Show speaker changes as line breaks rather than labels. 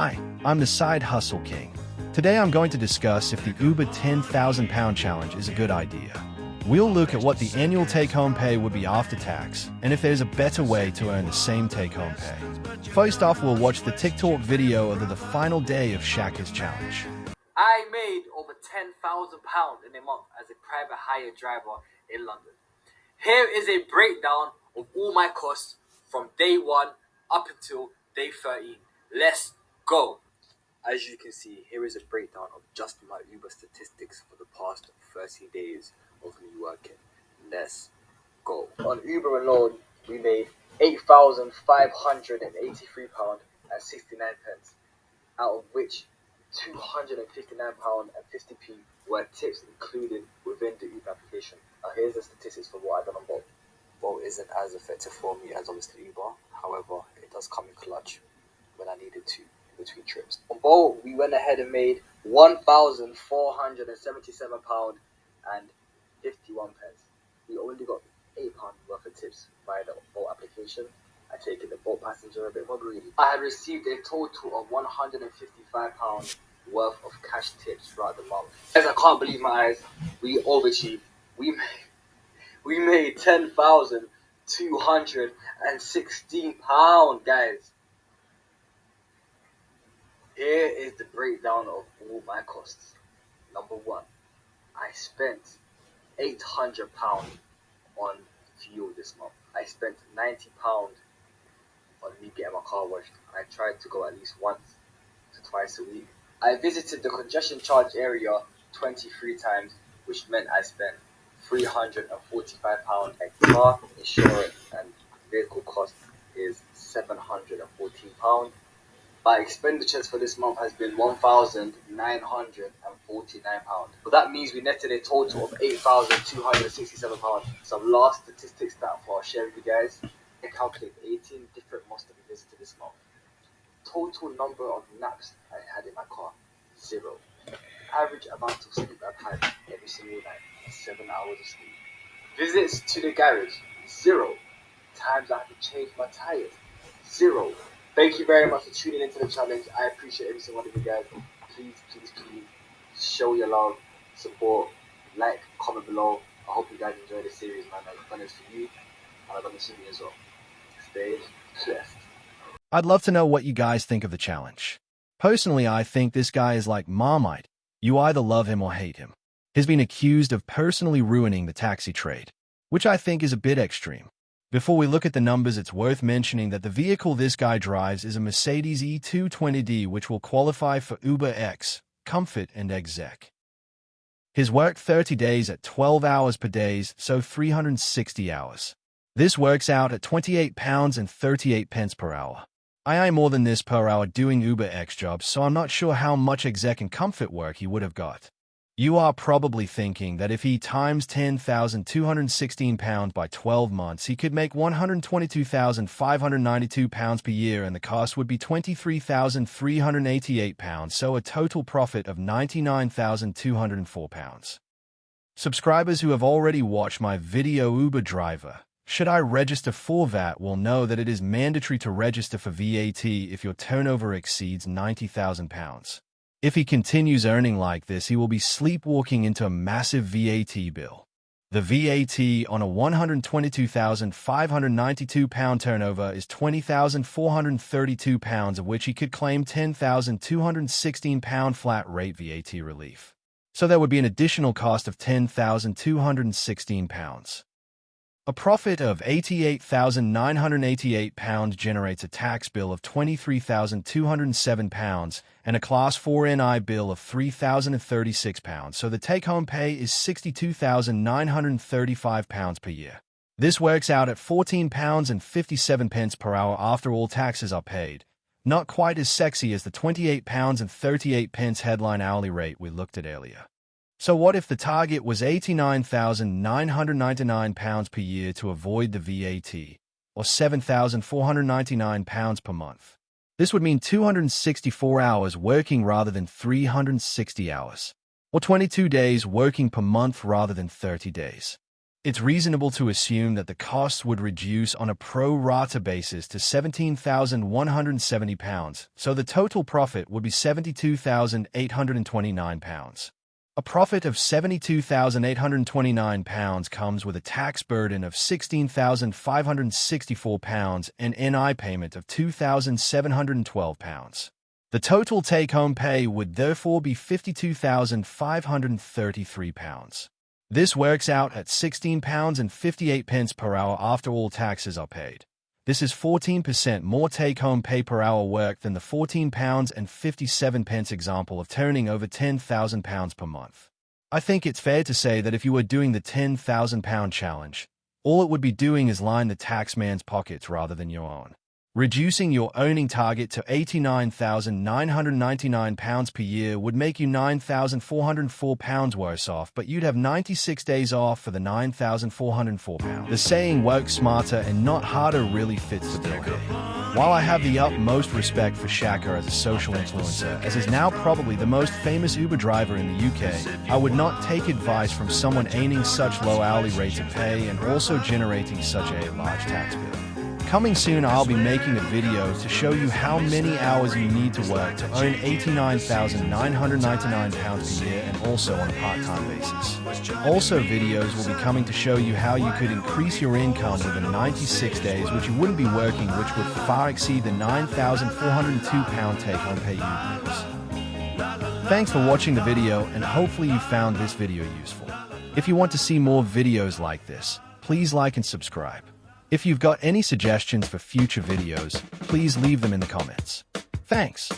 Hi, I'm the Side Hustle King. Today I'm going to discuss if the Uber £10,000 challenge is a good idea. We'll look at what the annual take-home pay would be after tax, and if there's a better way to earn the same take-home pay. First off, we'll watch the TikTok video of the final day of Shaka's challenge.
I made over £10,000 in a month as a private hire driver in London. Here is a breakdown of all my costs from day 1 up until day 13. Let's go. As you can see, here is a breakdown of just my Uber statistics for the past 30 days of me working. Let's go. On Uber alone, we made £8,583.69, out of which £259.50p were tips included within the Uber application. Now here's the statistics for what I've done on Bolt. Bolt isn't as effective for me as obviously Uber, however, it does come in clutch when I needed to in between trips. On Bolt, we went ahead and made £1,477.51. We only got £8 worth of tips via the Bolt application. I take it the Bolt passenger a bit more greedy. I had received a total of £155 worth of cash tips throughout the month. Guys, I can't believe my eyes. We overachieved. We made £10,216, guys. Here is the breakdown of all my costs. Number 1, I spent £800 on fuel this month. I spent £90 on me getting my car washed. I tried to go at least once to twice a week. I visited the congestion charge area 23 times, which meant I spent £345. A car insurance and vehicle cost is £714. My expenditures for this month has been £1,949. So that means we netted a total of £8,267. Some last statistics that I'll share with you guys. I calculate 18 different mosques that we visited this month. Total number of naps I had in my car, 0. Average amount of sleep I've had every single night, 7 hours of sleep. Visits to the garage, 0. Times I have to change my tires, 0. Thank you very much for tuning into the challenge. I appreciate every single one of you guys. Please show your love, support, like, comment below. I hope you guys enjoy the series, man. I've done this for you, and I've done this for me as well. Stay blessed.
I'd love to know what you guys think of the challenge. Personally, I think this guy is like Marmite. You either love him or hate him. He's been accused of personally ruining the taxi trade, which I think is a bit extreme. Before we look at the numbers, it's worth mentioning that the vehicle this guy drives is a Mercedes E220D, which will qualify for Uber X, Comfort, and Exec. His work 30 days at 12 hours per day, so 360 hours. This works out at £28.38 per hour. I earn more than this per hour doing Uber X jobs, so I'm not sure how much Exec and Comfort work he would have got. You are probably thinking that if he times £10,216 by 12 months, he could make £122,592 per year and the cost would be £23,388, so a total profit of £99,204. Subscribers who have already watched my video Uber driver, should I register for VAT, will know that it is mandatory to register for VAT if your turnover exceeds £90,000. If he continues earning like this, he will be sleepwalking into a massive VAT bill. The VAT on a £122,592 turnover is £20,432, of which he could claim £10,216 flat rate VAT relief. So there would be an additional cost of £10,216. A profit of £88,988 generates a tax bill of £23,207 and a Class 4 NI bill of £3,036, so the take-home pay is £62,935 per year. This works out at £14.57 per hour after all taxes are paid. Not quite as sexy as the £28.38 headline hourly rate we looked at earlier. So what if the target was £89,999 per year to avoid the VAT, or £7,499 per month? This would mean 264 hours working rather than 360 hours, or 22 days working per month rather than 30 days. it's reasonable to assume that the costs would reduce on a pro rata basis to £17,170, so the total profit would be £72,829. A profit of £72,829 comes with a tax burden of £16,564 and NI payment of £2,712. The total take-home pay would therefore be £52,533. This works out at £16.58 per hour after all taxes are paid. This is 14% more take-home pay per hour work than the £14.57 example of turning over £10,000 per month. I think it's fair to say that if you were doing the £10,000 challenge, all it would be doing is line the taxman's pockets rather than your own. Reducing your earning target to £89,999 per year would make you £9,404 worse off, but you'd have 96 days off for the £9,404. The saying, work smarter and not harder, really fits the bill here. While I have the utmost respect for Shaka as a social influencer, as is now probably the most famous Uber driver in the UK, I would not take advice from someone aiming such low hourly rates of pay and also generating such a large tax bill. Coming soon, I'll be making a video to show you how many hours you need to work to earn £89,999 per year and also on a part-time basis. Also, videos will be coming to show you how you could increase your income within 96 days, which you wouldn't be working, which would far exceed the £9,402 take-home pay you use. Thanks for watching the video, and hopefully you found this video useful. If you want to see more videos like this, please like and subscribe. If you've got any suggestions for future videos, please leave them in the comments. Thanks.